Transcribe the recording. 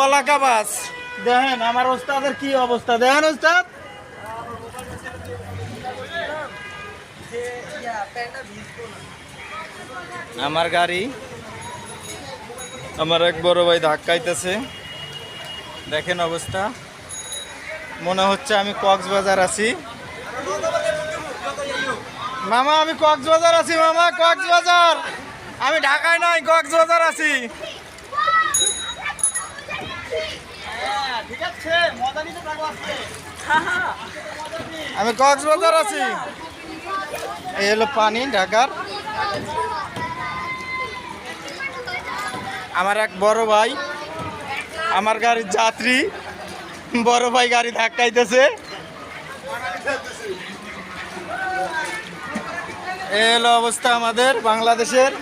পলাকা বাস দেখেন আমার ওস্তাদের কি অবস্থা দেখেন ওস্তাদ। আমার গাড়ি আমার এক বড় ভাই ধাক্কাইতেছে, দেখেন অবস্থা। মনে হচ্ছে আমি কক্সবাজার আছি। মামা আমি কক্সবাজার আছি, মামা কক্সবাজার, আমি ঢাকায় নাই, কক্সবাজার আছি। আমি কক্সবাজার আছি। এই হলো পানি ঢাকার। আমার এক বড় ভাই, আমার গাড়ির যাত্রী, বড় ভাই গাড়ি ধাক্কাইতেছে। এই হলো অবস্থা আমাদের বাংলাদেশের।